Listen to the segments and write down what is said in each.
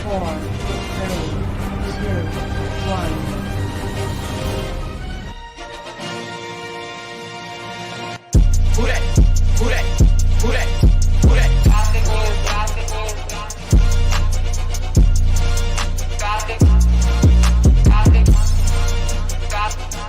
4, 3, 2, 1. Who that? Who that? Who that? Who that? Gossip news, gossip news, gossip, gossip, gossip, gossip.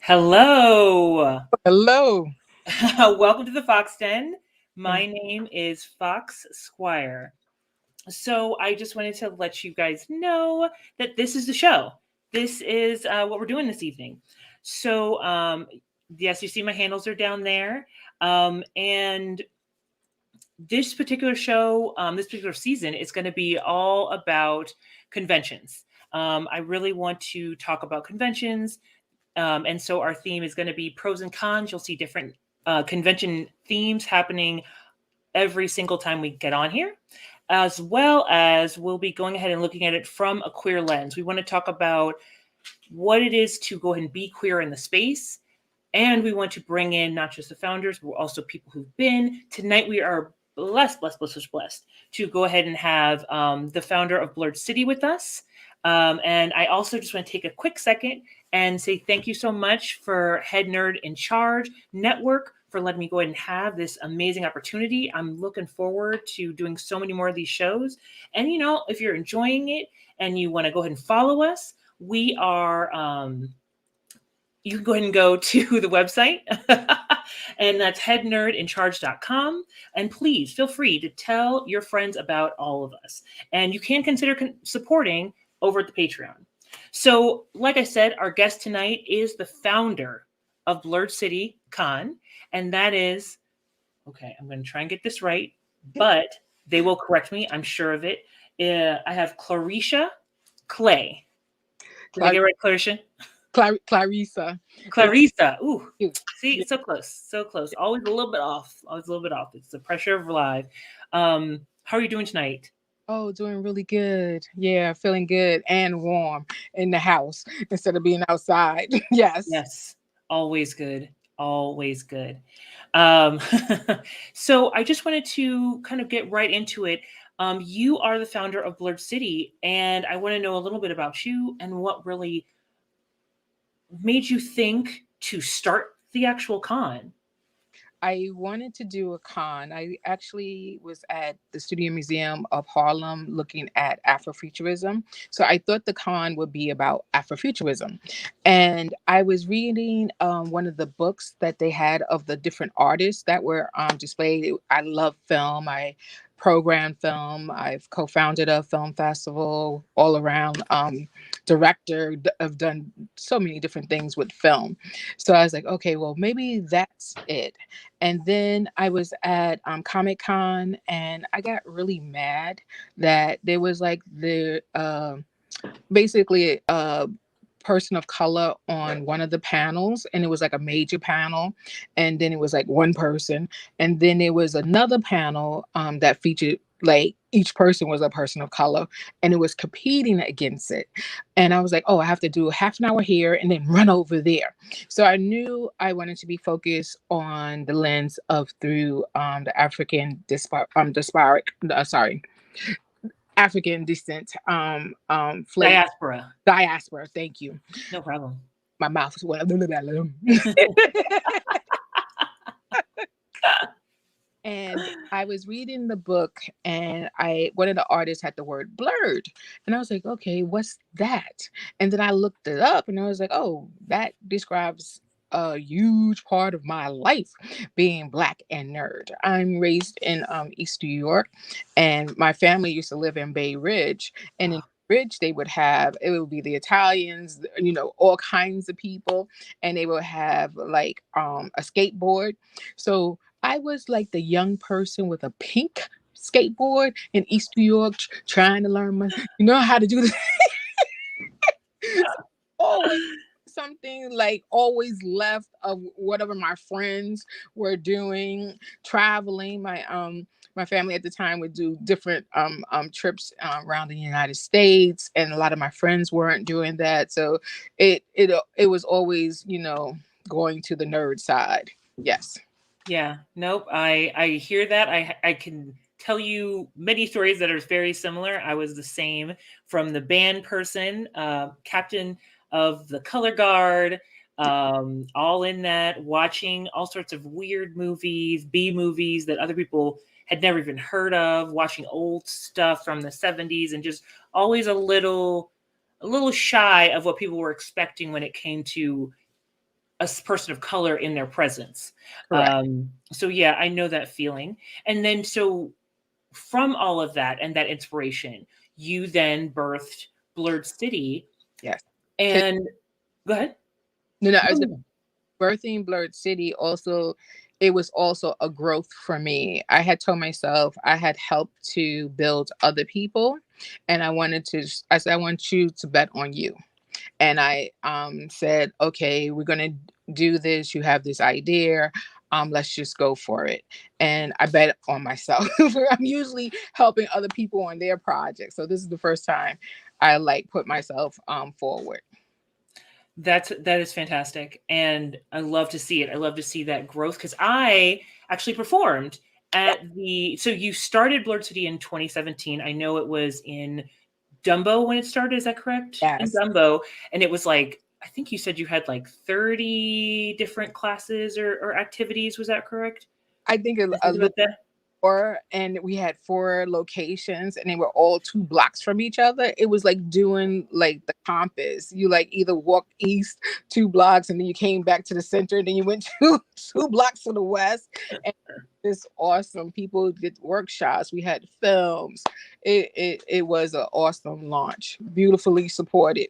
Hello. Hello. Welcome to the Fox Den. My name is Fox Squire. So I just wanted to let you guys know that this is the show. This is what we're doing this evening. So yes, you see my handles are down there. And this particular show, this particular season is going to be all about conventions. I really want to talk about conventions. And so our theme is going to be pros and cons. You'll see different convention themes happening every single time we get on here, as well as we'll be going ahead and looking at it from a queer lens. We want to talk about what it is to go ahead and be queer in the space. And we want to bring in not just the founders, but also people who've been. Tonight we are blessed to go ahead and have the founder of Blerd City with us. And I also just want to take a quick second and say thank you so much for Head Nerd in Charge Network for letting me go ahead and have this amazing opportunity. I'm looking forward to doing so many more of these shows. And, you know, if you're enjoying it and you want to go ahead and follow us, we are, you can go ahead and go to the website and that's headnerdincharge.com. And please feel free to tell your friends about all of us. And you can consider supporting over at the Patreon. So, like I said, our guest tonight is the founder of Blerd City Con, and that is, okay, I'm going to try and get this right, but they will correct me, I'm sure of it. I have Clairesa Clay. Did I get it right, Clairesa? Clairesa. Clairesa. Ooh, see, so close, so close. Always a little bit off. Always a little bit off. It's the pressure of live. How are you doing tonight? Oh, doing really good. Yeah, feeling good and warm in the house instead of being outside. Yes. Yes, always good. Always good. So I just wanted to kind of get right into it. You are the founder of Blerd City, and I want to know a little bit about you and what really made you think to start the actual con. I wanted to do a con. I actually was at the Studio Museum of Harlem looking at Afrofuturism. So I thought the con would be about Afrofuturism. And I was reading one of the books that they had of the different artists that were displayed. I love film. I program film. I've co-founded a film festival all around. Director. I've done so many different things with film. So I was like, okay, well, maybe that's it. And then I was at Comic Con and I got really mad that there was like basically a person of color on one of the panels, and it was like a major panel, and then it was like one person, and then there was another panel that featured like each person was a person of color, and it was competing against it. And I was like, oh, I have to do half an hour here and then run over there. So I knew I wanted to be focused on the lens of through the African African descent flavor. Diaspora, thank you. No problem. My mouth is well. And I was reading the book, and one of the artists had the word blurred, and I was like, okay, what's that? And then I looked it up, and I was like, oh, that describes a huge part of my life, being Black and nerd. I'm raised in East New York, and my family used to live in Bay Ridge. And in Ridge, they would have, it would be the Italians, you know, all kinds of people, and they would have like a skateboard. So I was like the young person with a pink skateboard in East New York, trying to learn my, you know, how to do this. Always something like always left of whatever my friends were doing, traveling. My family at the time would do different trips around the United States, and a lot of my friends weren't doing that. So it was always, you know, going to the nerd side. Yes. Yeah, nope. I hear that. I can tell you many stories that are very similar. I was the same, from the band person, captain of the color guard, all in that, watching all sorts of weird movies, B movies that other people had never even heard of, watching old stuff from the 70s, and just always a little shy of what people were expecting when it came to a person of color in their presence. Correct. So yeah, I know that feeling. And then so from all of that and that inspiration, you then birthed Blerd City. Yes. And go ahead. No, I was birthing Blerd City also, it was also a growth for me. I had told myself I had helped to build other people, and I said, I want you to bet on you. And I said, okay, we're going to do this. You have this idea. Let's just go for it. And I bet on myself. I'm usually helping other people on their projects. So this is the first time I like put myself forward. That is fantastic. And I love to see it. I love to see that growth, because I actually performed at so you started Blerd City in 2017. I know it was in Dumbo when it started. Is that correct? Yes. In Dumbo. And it was like, I think you said you had like 30 different classes or activities. Was that correct? I think a little bit. And we had 4 locations, and they were all 2 blocks from each other. It was like doing like the compass. You like either walk east 2 blocks, and then you came back to the center, and then you went 2 blocks to the west. And it's awesome. People did workshops. We had films. It was an awesome launch, beautifully supported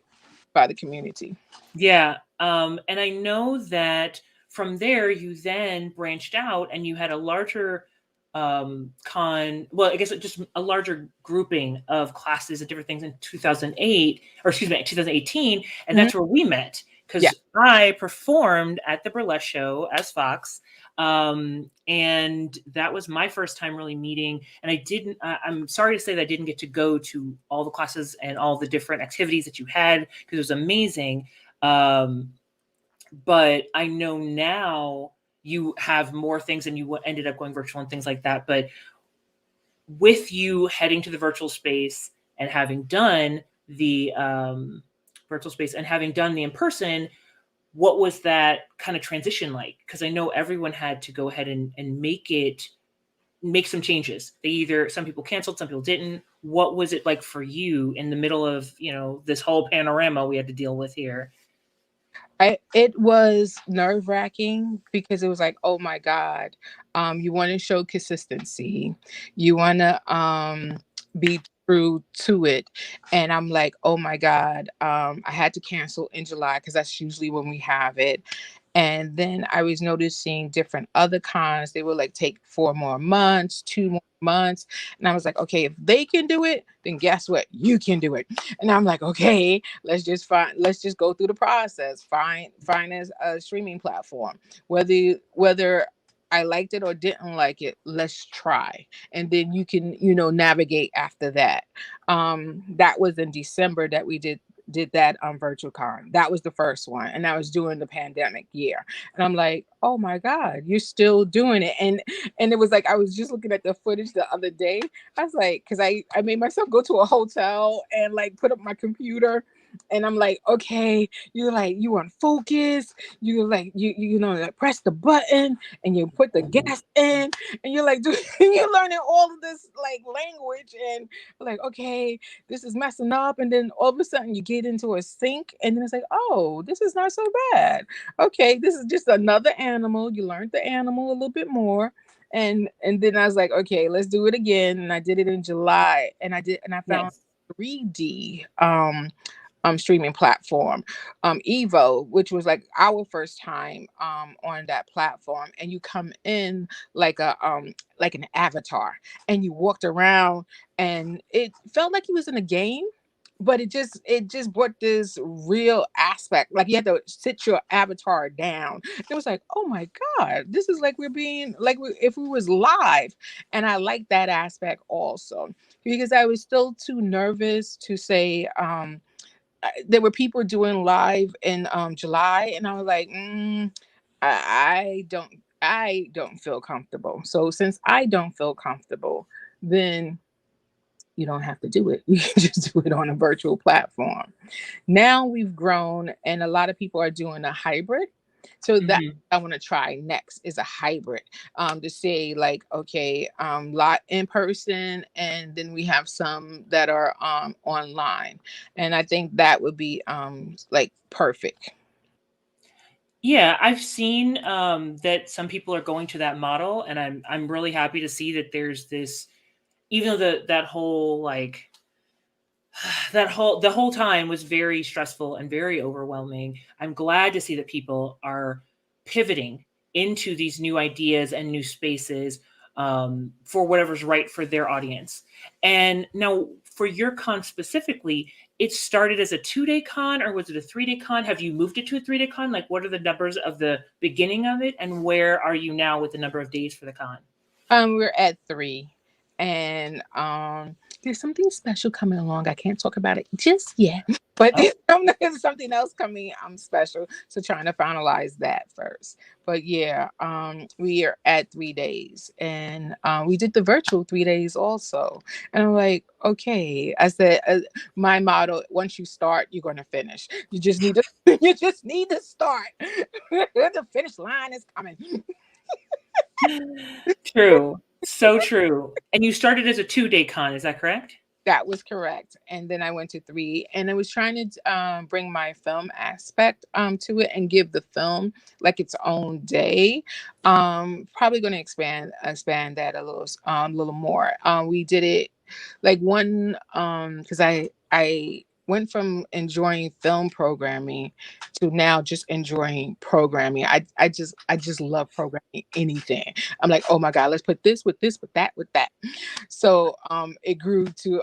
by the community. Yeah. And I know that from there you then branched out and you had a larger well, I guess just a larger grouping of classes and different things in 2008, or excuse me, 2018. And that's where we met, because I performed at the burlesque show as Fox. And that was my first time really meeting. And I'm sorry to say that I didn't get to go to all the classes and all the different activities that you had, because it was amazing. But I know now you have more things, and you ended up going virtual and things like that. But with you heading to the virtual space and having done the virtual space and having done the in-person, what was that kind of transition like? Because I know everyone had to go ahead and make some changes. Some people canceled, some people didn't. What was it like for you in the middle of, this whole panorama we had to deal with here? It was nerve-wracking, because it was like, oh my God, you want to show consistency, you want to be true to it. And I'm like, oh my God, I had to cancel in July, because that's usually when we have it. And then I was noticing different other cons. They would like take 4 more months, 2 more months. And I was like, okay, if they can do it, then guess what? You can do it. And I'm like, okay, let's just go through the process. Find a streaming platform. Whether I liked it or didn't like it, let's try. And then you can, navigate after that. That was in December that we did that virtual con. That was the first one, and that was during the pandemic year. And I'm like, oh my God, you're still doing it. And it was like, I was just looking at the footage the other day. I was like, because I made myself go to a hotel and like put up my computer And I'm like, okay, you want focus, you know, like press the button and you put the gas in, and you're like, dude, you're learning all of this like language, and like, okay, this is messing up, and then all of a sudden you get into a sync, and then it's like, oh, this is not so bad. Okay, this is just another animal. You learned the animal a little bit more. And then I was like, okay, let's do it again. And I did it in July, and I found Nice. 3D streaming platform, Evo, which was like our first time on that platform. And you come in like an avatar, and you walked around, and it felt like you was in a game, but it just brought this real aspect. Like you had to sit your avatar down. It was like, oh my God, this is like we're being like if we was live. And I like that aspect also, because I was still too nervous to say there were people doing live in July, and I was like, I don't feel comfortable. So since I don't feel comfortable, then you don't have to do it. You can just do it on a virtual platform. Now we've grown, and a lot of people are doing a hybrid. So that Mhm. I want to try next is a hybrid, to say like, okay, lot in person, and then we have some that are online, and I think that would be like perfect. Yeah, I've seen that some people are going to that model, and I'm really happy to see that there's this, even though that whole like the whole time was very stressful and very overwhelming. I'm glad to see that people are pivoting into these new ideas and new spaces, for whatever's right for their audience. And now, for your con specifically, it started as a 2 day con, or was it a 3 day con? Have you moved it to a 3 day con? Like, what are the numbers of the beginning of it, and where are you now with the number of days for the con? We're at 3, and there's something special coming along. I can't talk about it just yet, but Oh, there's something else coming. I'm special, so trying to finalize that first. But yeah, we are at 3 days, and we did the virtual 3 days also. And I'm like, okay, I said, my motto: once you start, you're gonna finish. You just need to, you just need to start. The finish line is coming. true. So true. And you started as a 2 day con, is that correct? That was correct. And then I went to 3, and I was trying to bring my film aspect to it and give the film like its own day. Probably going to expand that little more. We did it like one because I went from enjoying film programming to now just enjoying programming. I just love programming anything. I'm like, oh my God, let's put this with that. So it grew to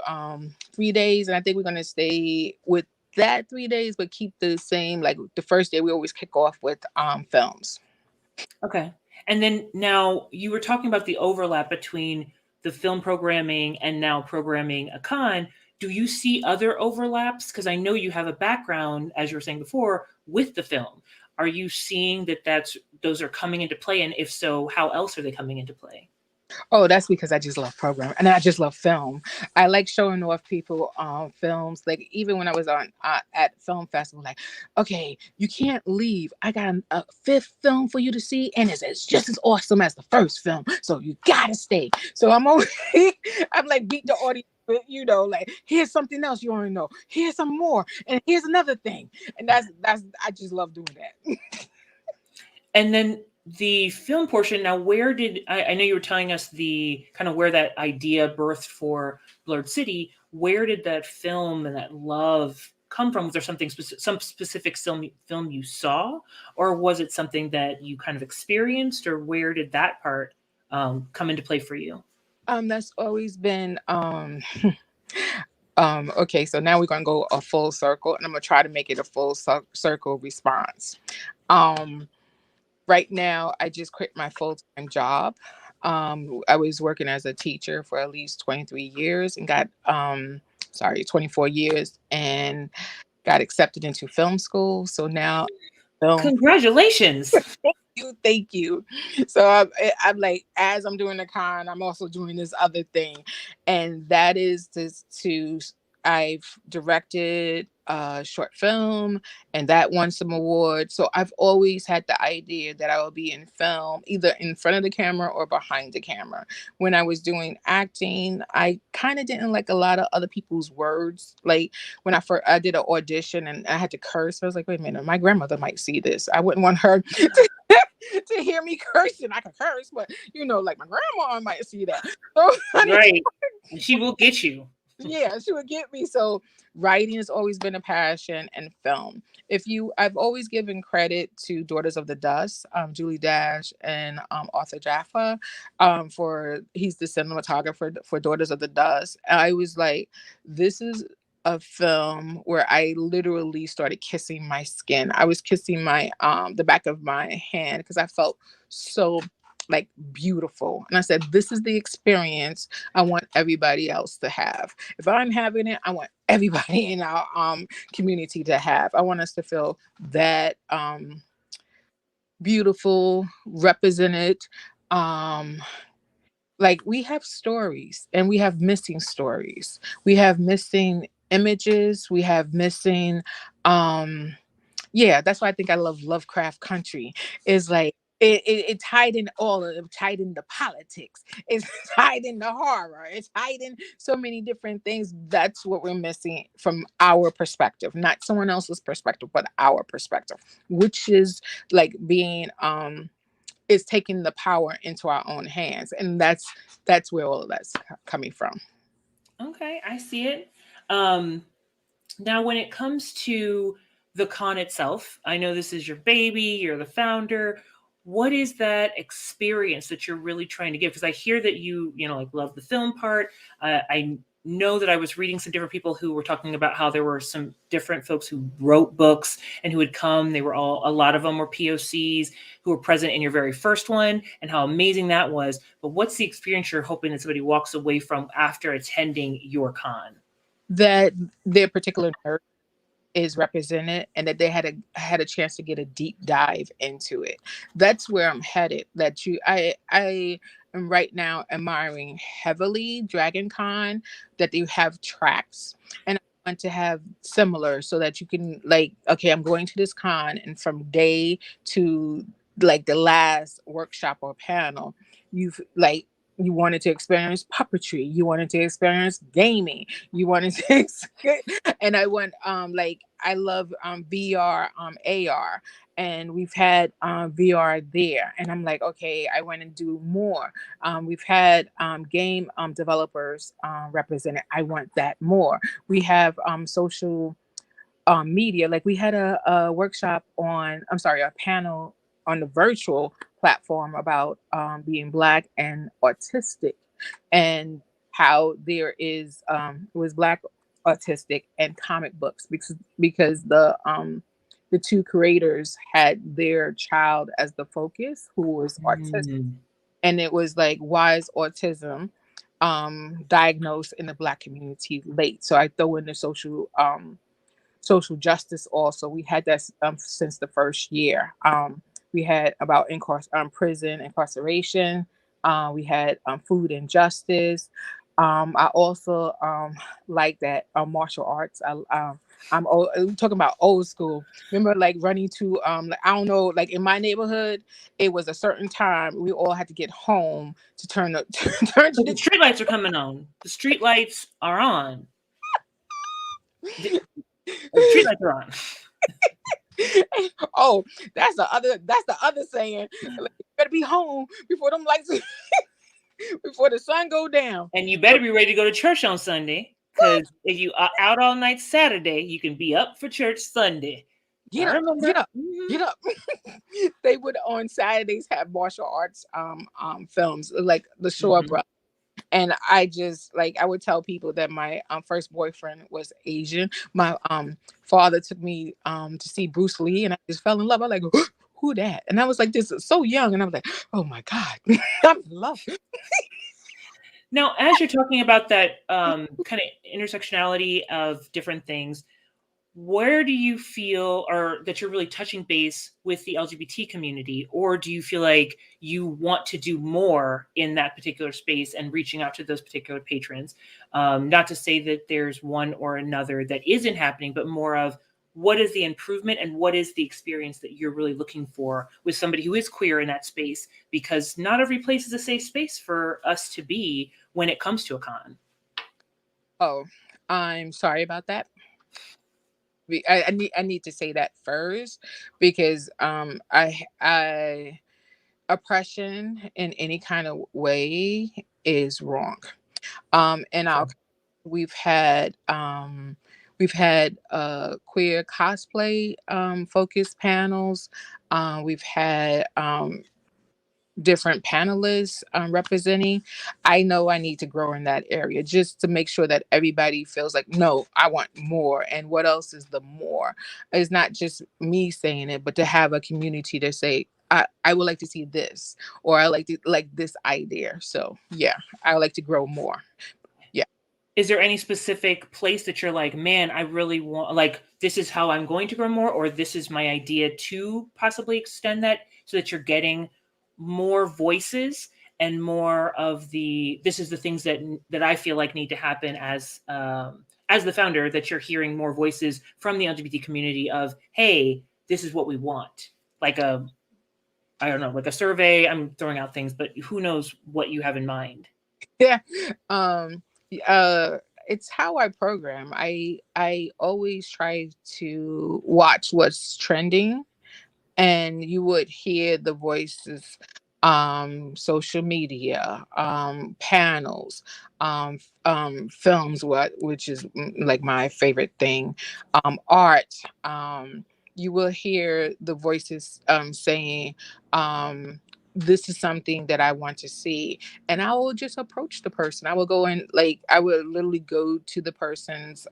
3 days, and I think we're gonna stay with that 3 days, but keep the same. Like the first day, we always kick off with films. Okay. And then now you were talking about the overlap between the film programming and now programming a con. Do you see other overlaps? Because I know you have a background, as you were saying before, with the film. Are you seeing that those are coming into play? And if so, how else are they coming into play? Oh, that's because I just love programming, and I just love film. I like showing off people films. Like even when I was on at film festival, like, okay, you can't leave. I got a fifth film for you to see, and it's just as awesome as the first film. So you gotta stay. So I'm always I'm like beat the audience. But, like here's something else you want to know. Here's some more, and here's another thing. And that's I just love doing that. And then the film portion. Now, where did I know you were telling us the kind of where that idea birthed for Blerd City? Where did that film and that love come from? Was there something some specific film you saw, or was it something that you kind of experienced, or where did that part come into play for you? That's always been okay, so now we're gonna go a full circle, and I'm gonna try to make it a full circle response. Um, right now, I just quit my full time job. I was working as a teacher for at least 23 years, and got 24 years, and got accepted into film school. So now film. Congratulations! Thank you. So I'm like, as I'm doing the con, I'm also doing this other thing, and that is to I've directed short film, and that won some awards. So I've always had the idea that I will be in film, either in front of the camera or behind the camera. When I was doing acting, I kind of didn't like a lot of other people's words. Like when I did an audition and I had to curse, I was like, wait a minute, my grandmother might see this. I wouldn't want her to hear me cursing. I can curse, but like my grandma might see that. So Right. She will get you. yeah, she would get me. So writing has always been a passion, and film. I've always given credit to Daughters of the Dust, Julie Dash and Arthur Jaffa, he's the cinematographer for Daughters of the Dust. And I was like, this is a film where I literally started kissing my skin. I was kissing my the back of my hand because I felt so like beautiful. And I said, this is the experience I want everybody else to have. If I'm having it, I want everybody in our community to have. I want us to feel that beautiful, represented. Like we have stories and we have missing stories. We have missing images. We have missing yeah, that's why I think I love Lovecraft Country. Is like it tied in all of it, tied in the politics, it's tied in the horror, it's tied in so many different things. That's what we're missing from our perspective, not someone else's perspective, but our perspective, which is like being is taking the power into our own hands. And that's where all of that's coming from. Okay, I see it. Now, when it comes to the con itself, I know this is your baby, you're the founder. What is that experience that you're really trying to give? Because I hear that you like love the film part. I know that I was reading some different people who were talking about how there were some different folks who wrote books and who had come. They were a lot of them were POCs who were present in your very first one, and how amazing that was. But what's the experience you're hoping that somebody walks away from after attending your con? That their particular nerd is represented, and that they had a chance to get a deep dive into it. That's where I'm headed. I am right now admiring heavily Dragon Con, that they have tracks, and I want to have similar, so that you can like, okay, I'm going to this con, and from day to like the last workshop or panel, you wanted to experience puppetry, you wanted to experience gaming, you wanted to and I went like I love VR, AR, and we've had VR there, and I'm like, okay, I want to do more. We've had game developers represented. I want that more. We have social media. Like we had a workshop a panel on the virtual platform about being Black and autistic, and how there is was Black, autistic, and comic books, because the two creators had their child as the focus, who was autistic, and it was like, why is autism diagnosed in the Black community late? So I throw in the social justice also. We had that since the first year. We had about prison incarceration. We had food injustice. I also like that martial arts. I'm talking about old school. Remember, like running to like, I don't know, like in my neighborhood, it was a certain time we all had to get home to turn to The street lights are coming on. The street lights are on. The street lights are on. Oh, that's the other saying. Like, you better be home before them lights before the sun go down. And you better be ready to go to church on Sunday, because if you are out all night Saturday, you can be up for church Sunday. Get up. They would on Saturdays have martial arts films, like the Shore Brothers. And I would tell people that my first boyfriend was Asian. My father took me to see Bruce Lee, and I just fell in love. I was like, who that? And I was like, this is so young, and I was like, oh my God, I'm in love. Now, as you're talking about that kind of intersectionality of different things, where do you feel or that you're really touching base with the LGBT community, or do you feel like you want to do more in that particular space and reaching out to those particular patrons? Not to say that there's one or another that isn't happening, but more of what is the improvement and what is the experience that you're really looking for with somebody who is queer in that space, because not every place is a safe space for us to be when it comes to a con. Oh, I'm sorry about that. I need to say that first, because I oppression in any kind of way is wrong. And our we've had queer cosplay focused panels. We've had different panelists representing. I know I need to grow in that area just to make sure that everybody feels like, no, I want more. And what else is the more? It's not just me saying it, but to have a community to say, I would like to see this, or I like this idea. So yeah, I would like to grow more. Yeah. Is there any specific place that you're like, man, I really want, like, this is how I'm going to grow more, or this is my idea to possibly extend that so that you're getting more voices and more of this is the things that I feel like need to happen as the founder, that you're hearing more voices from the LGBT community of, hey, this is what we want. Like I don't know, like a survey. I'm throwing out things, but who knows what you have in mind? Yeah. It's how I program. I always try to watch what's trending, and you would hear the voices, social media, panels, films, which is like my favorite thing, art. You will hear the voices saying, this is something that I want to see. And I will just approach the person. I will go in, like, I would literally go to the person's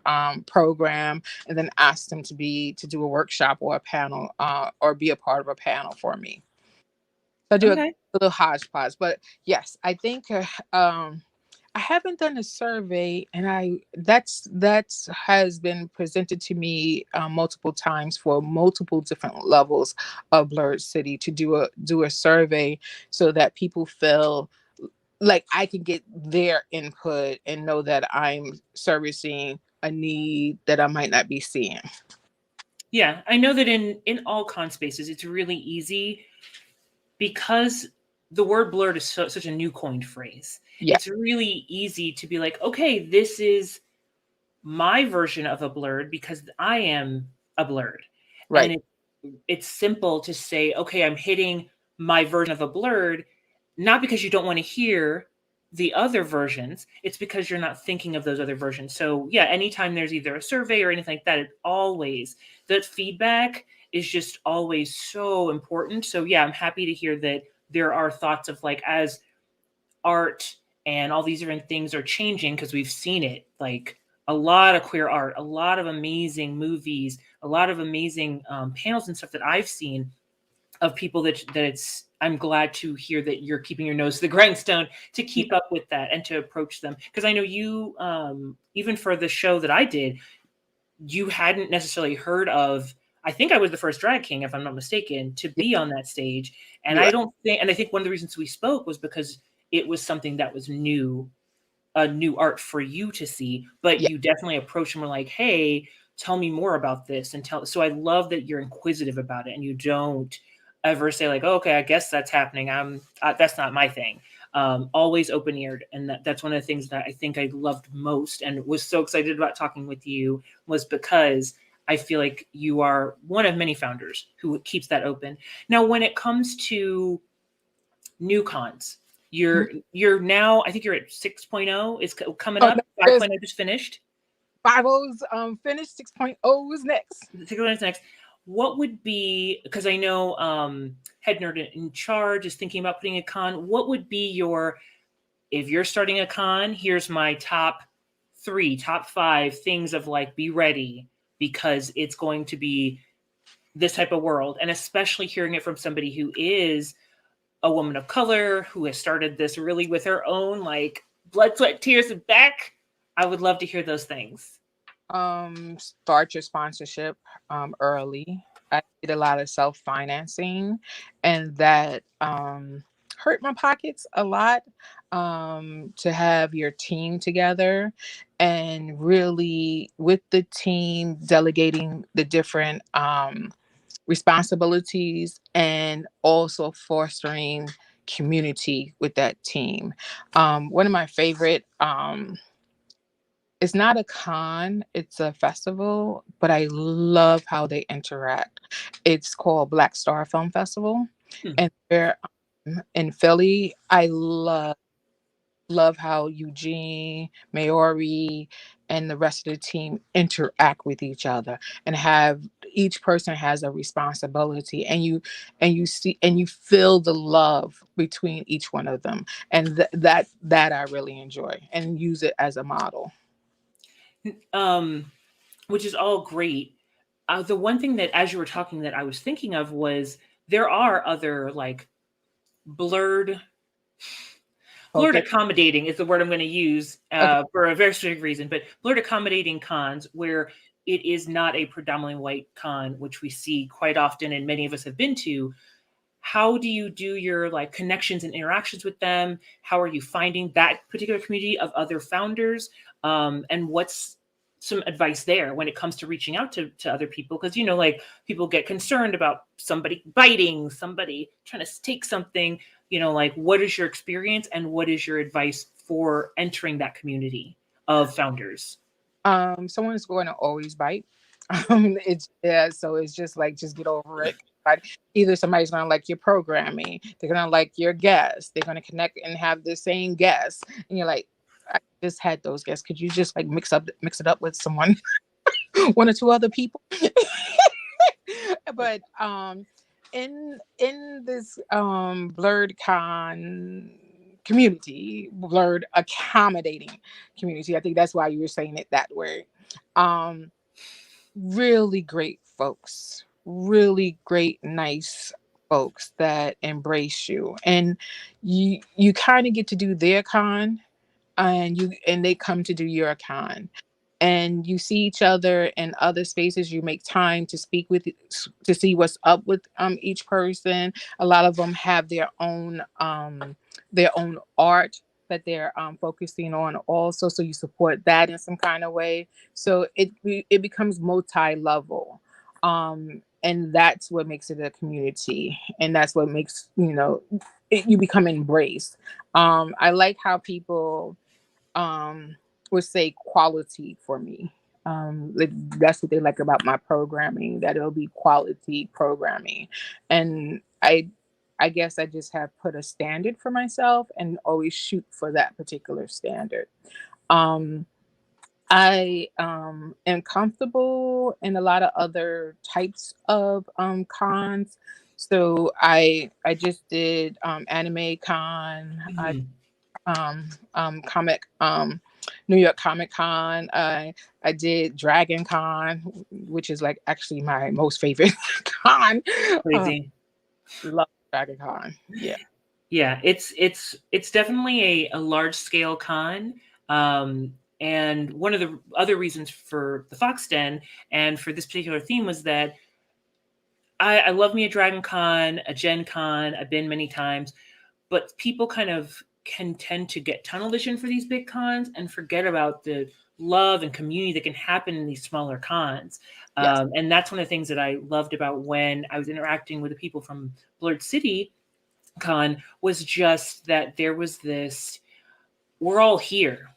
program and then ask them to do a workshop or a panel, or be a part of a panel for me. So I do Okay. a little hodgepodge. But yes, I think I haven't done a survey, and that's has been presented to me multiple times for multiple different levels of Blerd City, to do a survey so that people feel like I can get their input and know that I'm servicing a need that I might not be seeing. Yeah, I know that in all con spaces, it's really easy because the word blurred is such a new coined phrase. Yeah, It's really easy to be like, okay, this is my version of a blurred because I am a blurred. right. And it's simple to say, okay, I'm hitting my version of a blurred, not because you don't want to hear the other versions, it's because you're not thinking of those other versions. So yeah, anytime there's either a survey or anything like that, it always, that feedback is just always so important. So yeah, I'm happy to hear that there are thoughts of, like, as art and all these different things are changing, because we've seen it, like a lot of queer art, a lot of amazing movies, a lot of amazing panels and stuff that I've seen of people that it's, I'm glad to hear that you're keeping your nose to the grindstone to keep up with that and to approach them. Because I know you, even for the show that I did, you hadn't necessarily heard of, I think I was the first drag king, if I'm not mistaken, to be on that stage. And Yeah. I think one of the reasons we spoke was because it was something that was new, a new art for you to see, but Yeah. you definitely approached and were like, hey, tell me more about this. So I love that you're inquisitive about it and you don't ever say like, oh, okay, I guess that's happening. That's not my thing. Always open eared. And that's one of the things that I think I loved most and was so excited about talking with you, was because I feel like you are one of many founders who keeps that open. Now, when it comes to new cons, you're now, I think you're at 6.0 is coming Oh, up. no, 5.0 just finished. 5.0's finished. 6.0 is next. 6.0 is next. What would be, because I know Head Nerd in Charge is thinking about putting a con. What would be your, if you're starting a con, here's my top 3, top 5 things of, like, be ready because it's going to be this type of world. And especially hearing it from somebody who is a woman of color, who has started this really with her own, like, blood, sweat, tears, and back. I would love to hear those things. Start your sponsorship early. I did a lot of self-financing, and that hurt my pockets a lot. To have your team together and really with the team delegating the different responsibilities and also fostering community with that team. One of my favorite it's not a con, it's a festival, but I love how they interact. It's called Black Star Film Festival, Hmm. and they're in Philly. I love how Eugene, Maori, and the rest of the team interact with each other and have each person has a responsibility, and you see and you feel the love between each one of them, and that I really enjoy and use it as a model. um, which is all great. The one thing that, as you were talking, that I was thinking of was there are other like blurred blurred Okay. accommodating is the word I'm going to use Okay. for a very specific reason, but blurred accommodating cons where it is not a predominantly white con, which we see quite often and many of us have been to. How do you do your like connections and interactions with them? How are you finding that particular community of other founders? And what's some advice there when it comes to reaching out to other people? Because, you know, like people get concerned about somebody biting, somebody trying to take something, you know, like what is your experience and what is your advice for entering that community of founders? Someone's going to always bite. So it's just like just get over it. But either somebody's gonna like your programming, they're gonna like your guests, they're gonna connect and have the same guests, and you're like, I just had those guests. Could you just like mix it up with someone, one or two other people? But in this Blerd Con community, Blerd accommodating community, I think that's why you were saying it that way. Um, really great folks, really great, nice folks that embrace you, and you kind of get to do their con, and they come to do your con, and you see each in other spaces. You make time to speak with to see what's up with each person. A lot of them have their own art that they're focusing on also, so you support that in some kind of way, so it becomes multi-level, and that's what makes it a community, and that's what makes you become embraced. I like how people um would say quality for me. Like, that's what they like about my programming, that it'll be quality programming. And I guess I just have put a standard for myself and always shoot for that particular standard. um I am comfortable in a lot of other types of cons. So I just did anime con. I Mhm. comic New York Comic Con. I did Dragon Con, which is like actually my most favorite con. Crazy. Love Dragon Con. Yeah. Yeah, it's definitely a large scale con. And one of the other reasons for the Fox Den and for this particular theme was that I love me a Dragon Con, a Gen Con. I've been many times, but people kind of can tend to get tunnel vision for these big cons and forget about the love and community that can happen in these smaller cons. Yes. And that's one of the things that I loved about when I was interacting with the people from Blerd City Con was just that there was this, we're all here,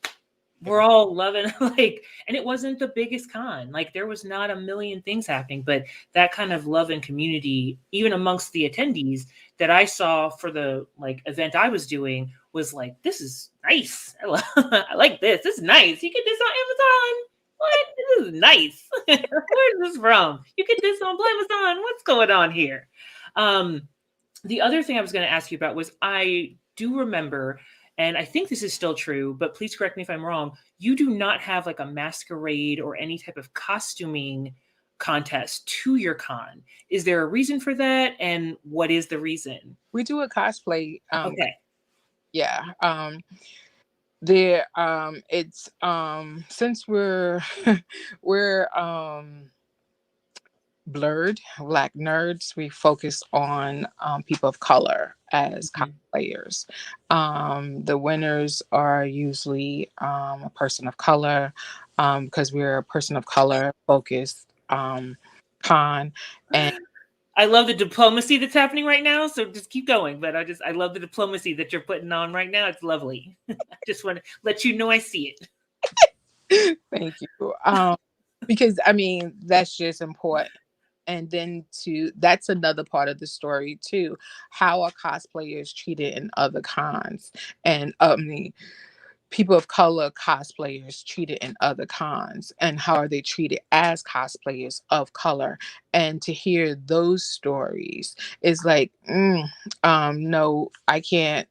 we're all loving like, and it wasn't the biggest con, like there was not a million things happening, but that kind of love and community even amongst the attendees that I saw for the like event I was doing was like, this is nice. I like this is nice. You get this on Amazon. What? This is nice. Where's this from? You get this on Amazon. What's going on here? The other thing I was going to ask you about was I do remember, and I think this is still true, but please correct me if I'm wrong. You do not have like a masquerade or any type of costuming contest to your con. Is there a reason for that? And what is the reason? We do a cosplay. Okay. Yeah. there it's since we're we're Blerd, Black Nerds, we focus on people of color as Mhm. cosplayers. The winners are usually a person of color, because we're a person of color focused con. And I love the diplomacy that's happening right now. So just keep going. But I love the diplomacy that you're putting on right now. It's lovely. I just want to let you know I see it. thank you. Because I mean, that's just important. And then that's another part of the story too. How are cosplayers treated in other cons? And people of color cosplayers treated in other cons, and how are they treated as cosplayers of color? And to hear those stories is like, no, I can't.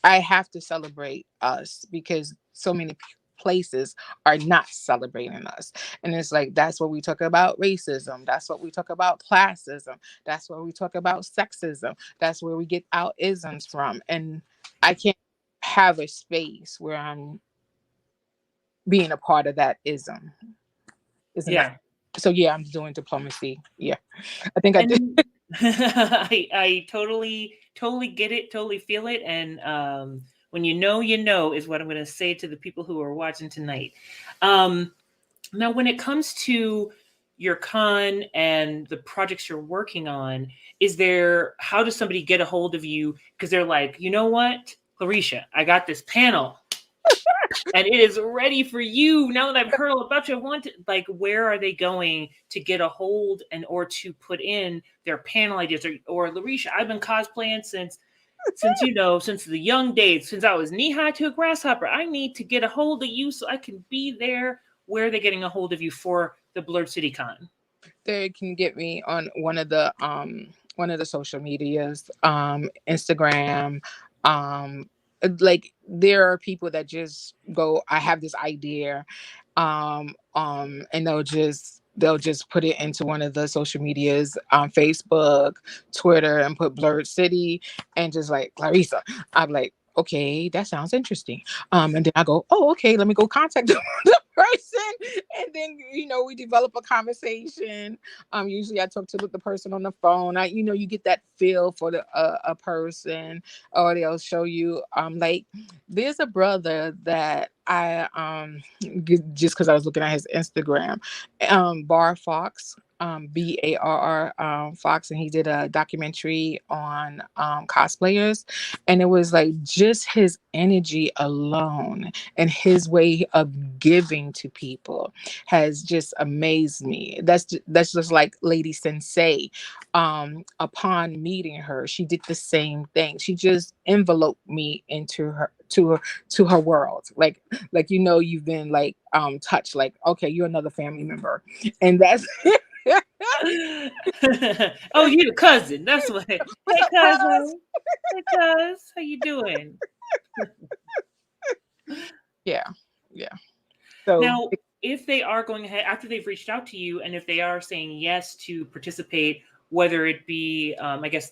I have to celebrate us because so many places are not celebrating us. And it's like, that's what we talk about racism. That's what we talk about classism. That's where we talk about sexism. That's where we get our isms from. And I can't have a space where I'm being a part of that isn't that? Yeah. So yeah, I'm doing diplomacy. Yeah, I think I did. And I totally get it, totally feel it. And when you know is what I'm going to say to the people who are watching tonight. Um, Now, when it comes to your con and the projects you're working on, how does somebody get a hold of you? Because they're like, you know what, Clarisha, I got this panel and it is ready for you. Now that I've heard all about you, I want to, like, where are they going to get a hold and or to put in their panel ideas? Or Larisha, I've been cosplaying since the young days, since I was knee high to a grasshopper. I need to get a hold of you so I can be there. Where are they getting a hold of you for the Blerd City Con? They can get me on one of the social medias, Instagram. Like there are people that just go, I have this idea, and they'll just put it into one of the social medias on Facebook, Twitter, and put Blerd City, and just like, Clairesa. I'm like, okay, that sounds interesting. And then I go, oh, okay, let me go contact the person. And then, we develop a conversation. Usually I talk to the person on the phone. You get that feel for a person, or they'll show you, like, there's a brother that I just because I was looking at his Instagram, Bar Fox, Barr, Fox, and he did a documentary on cosplayers, and it was like just his energy alone and his way of giving to people has just amazed me. That's just like Lady Sensei. Upon meeting her, she did the same thing. She just enveloped me into her world. Like, you've been like touched, like, okay, you're another family member. And that's Oh, you the cousin. That's what. what's Hey, up, cuz? cousin. Hey, cuz. How you doing? Yeah, yeah. So Now, if they are going ahead after they've reached out to you, and if they are saying yes to participate, whether it be, I guess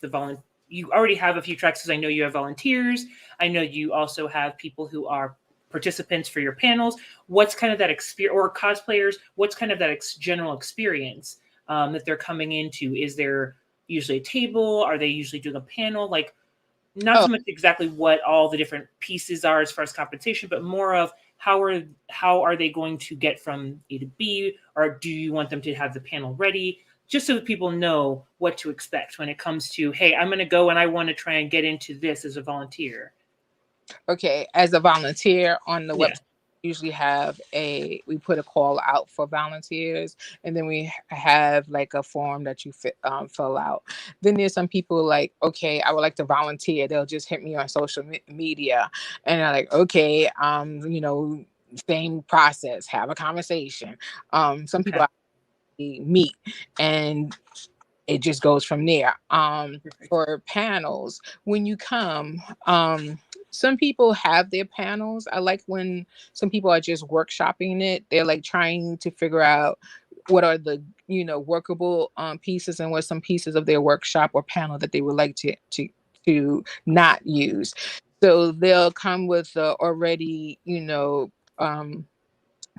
you already have a few tracks because I know you have volunteers. I know you also have people who are participants for your panels. What's kind of that experience, or cosplayers? What's kind of that general experience that they're coming into? Is there usually a table? Are they usually doing a panel? Like, not oh, so much exactly what all the different pieces are as far as compensation, but more of how are they going to get from A to B, or do you want them to have the panel ready, just so that people know what to expect when it comes to, hey, I'm going to go and I want to try and get into this as a volunteer. okay. As a volunteer on the Yeah. website, we put a call out for volunteers, and then we have like a form that you fill out. Then there's some people like, okay, I would like to volunteer. They'll just hit me on social media, and they're like, okay, same process, have a conversation. Some Okay. people meet, and it just goes from there. Perfect. For panels, when you come, some people have their panels. I like when some people are just workshopping it. They're like trying to figure out what are the workable pieces, and what some pieces of their workshop or panel that they would like to not use. So they'll come with the already,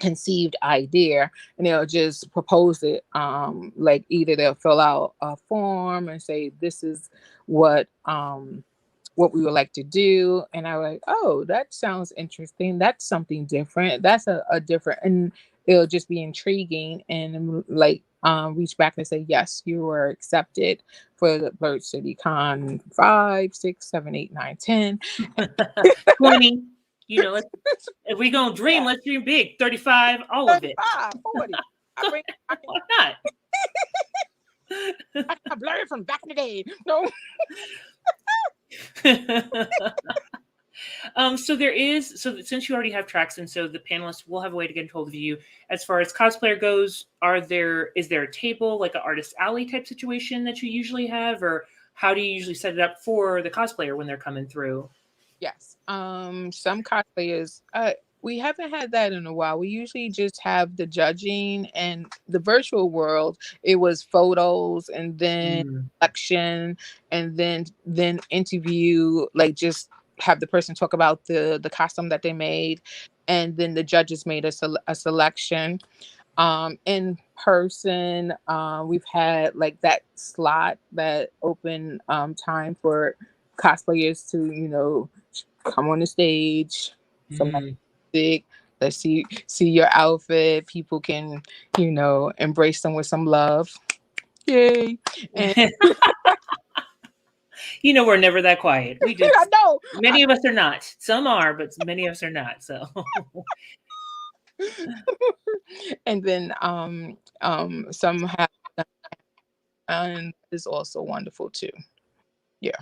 conceived idea, and they'll just propose it. Like either they'll fill out a form and say this is what we would like to do, and I was like, oh, that sounds interesting, that's something different, that's a different, and it'll just be intriguing, and like reach back and say yes, you were accepted for the Blerd City Con 5, 6, 7, 8, 9, 10. 20. If we gonna dream, let's dream big. 35, all of it. 35, 40. Why not? I Blerd from back in the day. No. So since you already have tracks, and so the panelists will have a way to get in hold of you. As far as cosplayer goes, is there a table, like an artist alley type situation that you usually have, or how do you usually set it up for the cosplayer when they're coming through? Yes. Some cosplayers, we haven't had that in a while. We usually just have the judging, and the virtual world, it was photos and then selection, and then interview, like just have the person talk about the costume that they made, and then the judges made a selection. In person, we've had like that slot, that open time for cosplayers to come on the stage, some music, let's see your outfit, people can embrace them with some love, yay. And we're never that quiet. We just I know many of us are not. Some are, but many of us are not. So and then some have, and is also wonderful too. Yeah.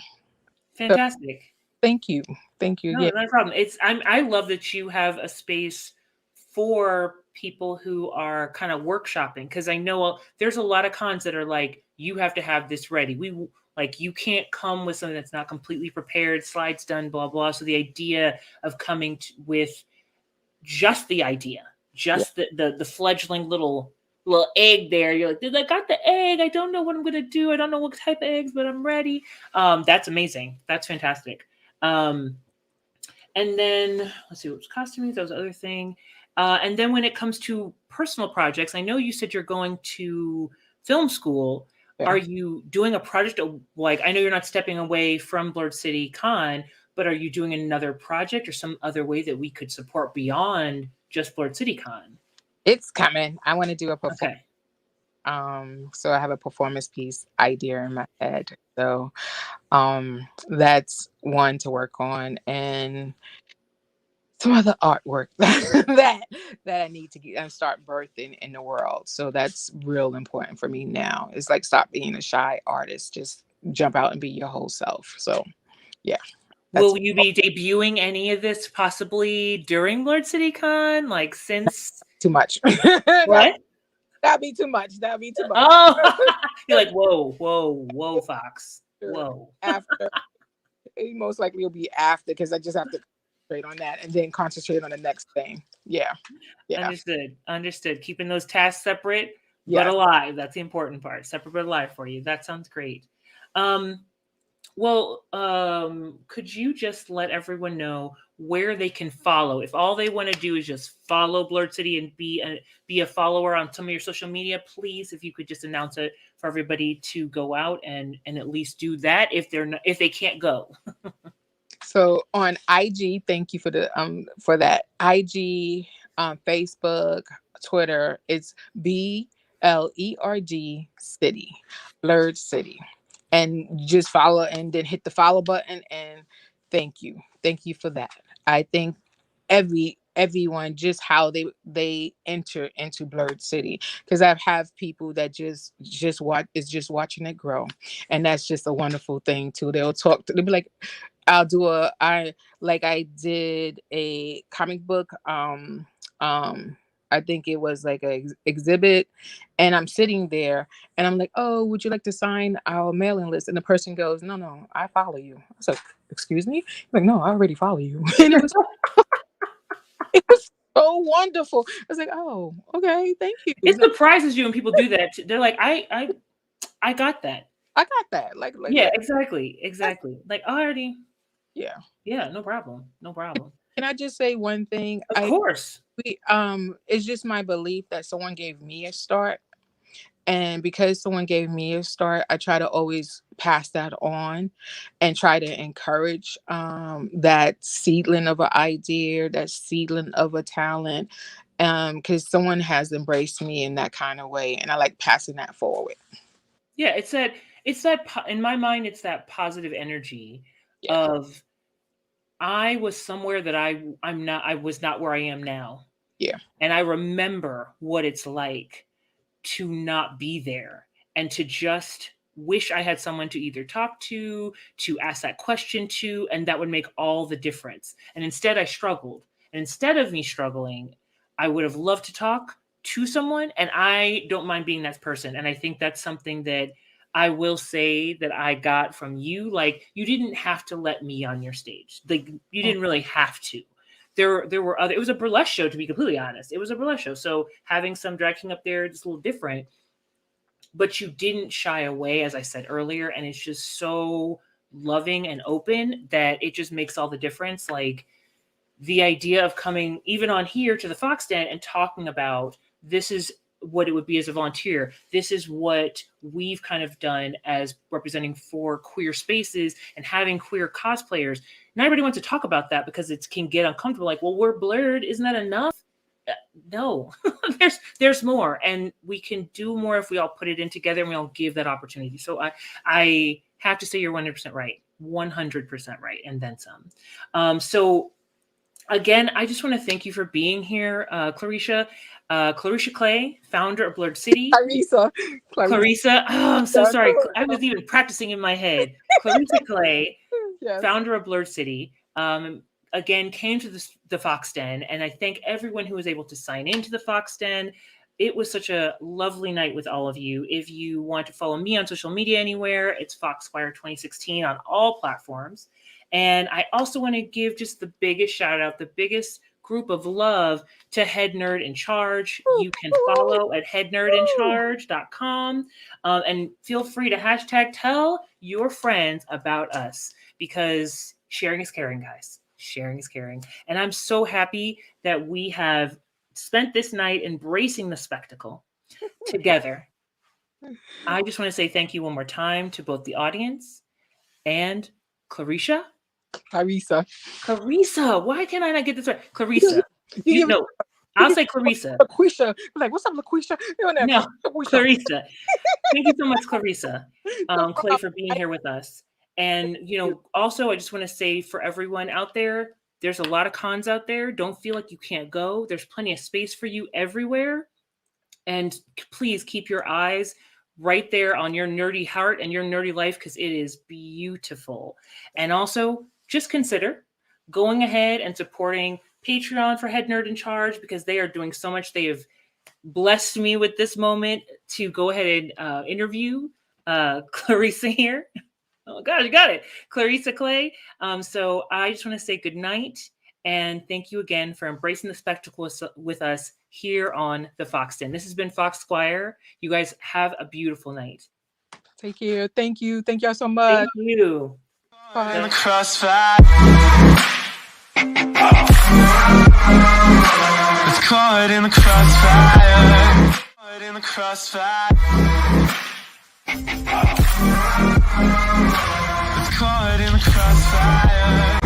fantastic. So, thank you. No, Yeah. no problem. I love that you have a space for people who are kind of workshopping, because I know there's a lot of cons that are like, you have to have this ready. You can't come with something that's not completely prepared, slides done, blah blah. So the idea of coming with just the idea, just the fledgling little egg there. You're like, I got the egg. I don't know what I'm gonna do. I don't know what type of eggs, but I'm ready. That's amazing. That's fantastic. And then let's see, what was costuming, that was the other thing. And then when it comes to personal projects, I know you said you're going to film school. Yeah. Are you doing a project? Like, I know you're not stepping away from Blerd City Con, but are you doing another project or some other way that we could support beyond just Blerd City Con? It's coming. I want to do a performance. Okay. So I have a performance piece idea in my head. So that's one to work on, and some other artwork that I need to get and start birthing in the world. So that's real important for me now. It's like, stop being a shy artist, just jump out and be your whole self. So yeah. Will you be debuting any of this possibly during Blerd City Con? Like, since too much. What? That'd be too much. Oh, you're like, whoa, Fox. Whoa. After, it most likely will be after, because I just have to concentrate on that and then concentrate on the next thing. Yeah. Understood. Keeping those tasks separate, yes, but alive. That's the important part. Separate but alive for you. That sounds great. Could you just let everyone know where they can follow? If all they want to do is just follow Blerd City and be a follower on some of your social media, please, if you could just announce it for everybody to go out and at least do that if they can't go. So on IG, thank you for that. IG, Facebook, Twitter, it's BLERD City, Blerd City. And just follow, and then hit the follow button, and thank you for that. I think everyone, just how they enter into Blerd City, because I have people that just watching it grow, and that's just a wonderful thing too. They'll be like, I did a comic book I think it was like an exhibit, and I'm sitting there and I'm like, oh, would you like to sign our mailing list? And the person goes, no, I follow you. I was like, excuse me? I'm like, no, I already follow you. And it was so wonderful. I was like, oh, okay, thank you. It surprises you when people do that. They're like, I got that. I got that. Like yeah, exactly. Like, already. Yeah. Yeah, no problem. No problem. Can I just say one thing? Of course. It's just my belief that someone gave me a start. And because someone gave me a start, I try to always pass that on and try to encourage that seedling of an idea, that seedling of a talent, because someone has embraced me in that kind of way. And I like passing that forward. Yeah, in my mind, it's that positive energy Yeah. of I was somewhere that I was not where I am now. Yeah. And I remember what it's like to not be there and to just wish I had someone to either talk to ask that question to, and that would make all the difference. And instead I struggled. And instead of me struggling, I would have loved to talk to someone, and I don't mind being that person. And I think that's something that I will say that I got from you. Like, you didn't have to let me on your stage. Like, you didn't really have to. There were other, it was a burlesque show, to be completely honest. It was a burlesque show. So having some drag king up there, it's a little different, but you didn't shy away, as I said earlier. And it's just so loving and open that it just makes all the difference. Like, the idea of coming even on here to the Fox Den and talking about, this is what it would be as a volunteer. This is what we've kind of done as representing for queer spaces and having queer cosplayers. Not everybody wants to talk about that because it can get uncomfortable. Like, well, we're Blerd. Isn't that enough? No, there's more, and we can do more if we all put it in together and we all give that opportunity. So I have to say you're 100% right, 100% right, and then some. So again, I just want to thank you for being here, Clairesa. Clairesa Clay, founder of Blerd City. Clairesa. Oh, I'm so sorry. I was even practicing in my head. Clairesa Clay, yes. Founder of Blerd City. Again, came to the Fox Den, and I thank everyone who was able to sign into the Fox Den. It was such a lovely night with all of you. If you want to follow me on social media anywhere, it's Foxsquire 2016 on all platforms. And I also want to give just the biggest shout out, the biggest group of love to Head Nerd in Charge. You can follow at headnerdincharge.com, and feel free to hashtag tell your friends about us, because sharing is caring, guys. Sharing is caring. And I'm so happy that we have spent this night embracing the spectacle together. I just want to say thank you one more time to both the audience and Clairesa. Why can't I not get this right? Clairesa. No, I'll say Clairesa. LaQuisha. Like, what's up, LaQuisha? No, Clairesa. Thank you so much, Clairesa, Clay, for being here with us. And, also, I just want to say for everyone out there, there's a lot of cons out there. Don't feel like you can't go. There's plenty of space for you everywhere. And please keep your eyes right there on your nerdy heart and your nerdy life, because it is beautiful. And also, just consider going ahead and supporting Patreon for Head Nerd in Charge, because they are doing so much. They have blessed me with this moment to go ahead and interview Clairesa here. Oh God, you got it. Clairesa Clay. So I just want to say good night, and thank you again for embracing the spectacle with us here on the Fox Den. This has been Foxsquire. You guys have a beautiful night. Take care. Thank you. Thank y'all so much. Thank you. Bye. In the crossfire. It's caught in the crossfire. Caught in the crossfire. It's caught in the crossfire.